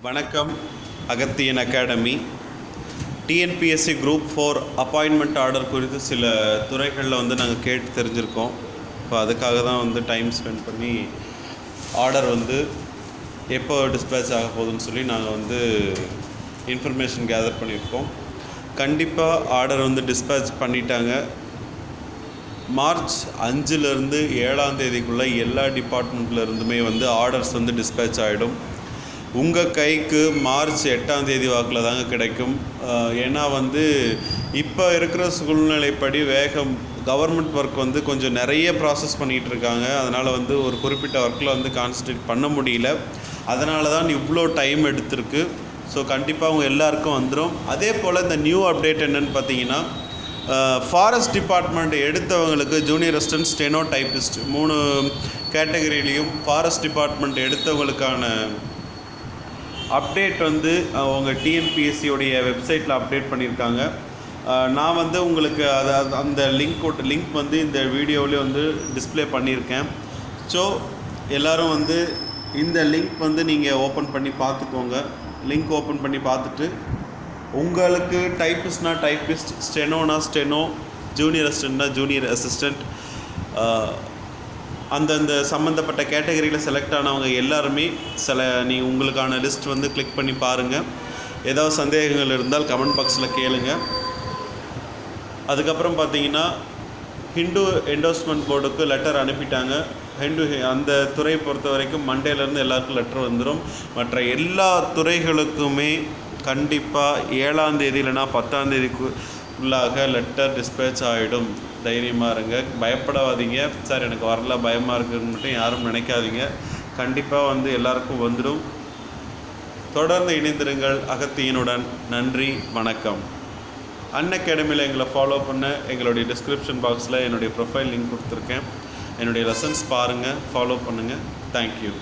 வணக்கம். Agathiyan academy TNPSC group 4 appointment order குறித்து சில துறைகளில் நாங்கள் கேட்டு தெரிஞ்சுருக்கோம். இப்போ அதுக்காக தான் டைம் ஸ்பெண்ட் பண்ணி ஆர்டர் எப்போ டிஸ்பேச் ஆக போகுதுன்னு சொல்லி நாங்கள் இன்ஃபர்மேஷன் கேதர் பண்ணியிருக்கோம். கண்டிப்பாக ஆர்டர் டிஸ்பேச் பண்ணிட்டாங்க. மார்ச் 5லேருந்து 7ஆம் தேதிக்குள்ளே எல்லா டிபார்ட்மெண்ட்லேருந்துமே ஆர்டர்ஸ் டிஸ்பேச் ஆகிடும். உங்கள் கைக்கு மார்ச் 8ஆம் தேதி வாக்கில் தாங்க கிடைக்கும். ஏன்னா இப்போ இருக்கிற சூழ்நிலைப்படி கவர்மெண்ட் ஒர்க் கொஞ்சம் நிறைய ப்ராசஸ் பண்ணிகிட்ருக்காங்க. அதனால் ஒரு குறிப்பிட்ட ஒர்க்கில் கான்சன்ட்ரேட் பண்ண முடியல. அதனால தான் இவ்வளோ டைம் எடுத்திருக்கு. ஸோ கண்டிப்பாக அவங்க எல்லாருக்கும் வந்துடும். அதே போல் இந்த நியூ அப்டேட் என்னென்னு பார்த்தீங்கன்னா, ஃபாரஸ்ட் டிபார்ட்மெண்ட் எடுத்தவங்களுக்கு ஜூனியர் அசிஸ்டன்ட், ஸ்டெனோ, டைப்பிஸ்ட் 3 கேட்டகரியிலையும் ஃபாரஸ்ட் டிபார்ட்மெண்ட் எடுத்தவங்களுக்கான அப்டேட் அவங்க டிஎன்பிஎஸ்சியோடைய வெப்சைட்டில் அப்டேட் பண்ணியிருக்காங்க. நான் உங்களுக்கு அந்த லிங்க் இந்த வீடியோவிலே டிஸ்பிளே பண்ணியிருக்கேன். ஸோ எல்லோரும் இந்த லிங்க் நீங்கள் ஓப்பன் பண்ணி பார்த்துக்கோங்க. லிங்க் ஓப்பன் பண்ணி பார்த்துட்டு உங்களுக்கு டைப்பிஸ்ட்னா டைப்பிஸ்ட், ஸ்டெனோனா ஸ்டெனோ, ஜூனியர் அசிஸ்டண்ட்னா ஜூனியர் அசிஸ்டண்ட், அந்தந்த சம்மந்தப்பட்ட கேட்டகரியில் செலக்ட் ஆனவங்க எல்லாருமே நீங்கள் உங்களுக்கான லிஸ்ட் கிளிக் பண்ணி பாருங்கள். ஏதாவது சந்தேகங்கள் இருந்தால் கமெண்ட் பாக்ஸில் கேளுங்க. அதுக்கப்புறம் பார்த்தீங்கன்னா, ஹிந்து என்டோர்ஸ்மெண்ட் போர்டுக்கு லெட்டர் அனுப்பிட்டாங்க. அந்த துறையை பொறுத்த வரைக்கும் மண்டேலேருந்து எல்லாருக்கும் லெட்டர் வந்துடும். மற்ற எல்லா துறைகளுக்குமே கண்டிப்பாக 7ஆம் தேதி இல்லைனா 10ஆம் தேதிக்கு உள்ளாக லெட்டர் டிஸ்பேச் ஆகிடும். தைரியமாக இருங்க, பயப்படாதீங்க. சார் எனக்கு வரல, பயமாக இருக்குதுன்னு மட்டும் யாரும் நினைக்காதீங்க. கண்டிப்பாக எல்லாருக்கும் வந்துடும். தொடர்ந்து இணைந்திருங்கள் அகத்தியனுடன். நன்றி, வணக்கம். அன்அகாடமியில் எங்களை ஃபாலோ பண்ண எங்களுடைய டிஸ்கிரிப்ஷன் பாக்ஸில் என்னுடைய ப்ரொஃபைல் லிங்க் கொடுத்துருக்கேன். என்னுடைய லெசன்ஸ் பாருங்கள், ஃபாலோ பண்ணுங்கள். தேங்க்யூ.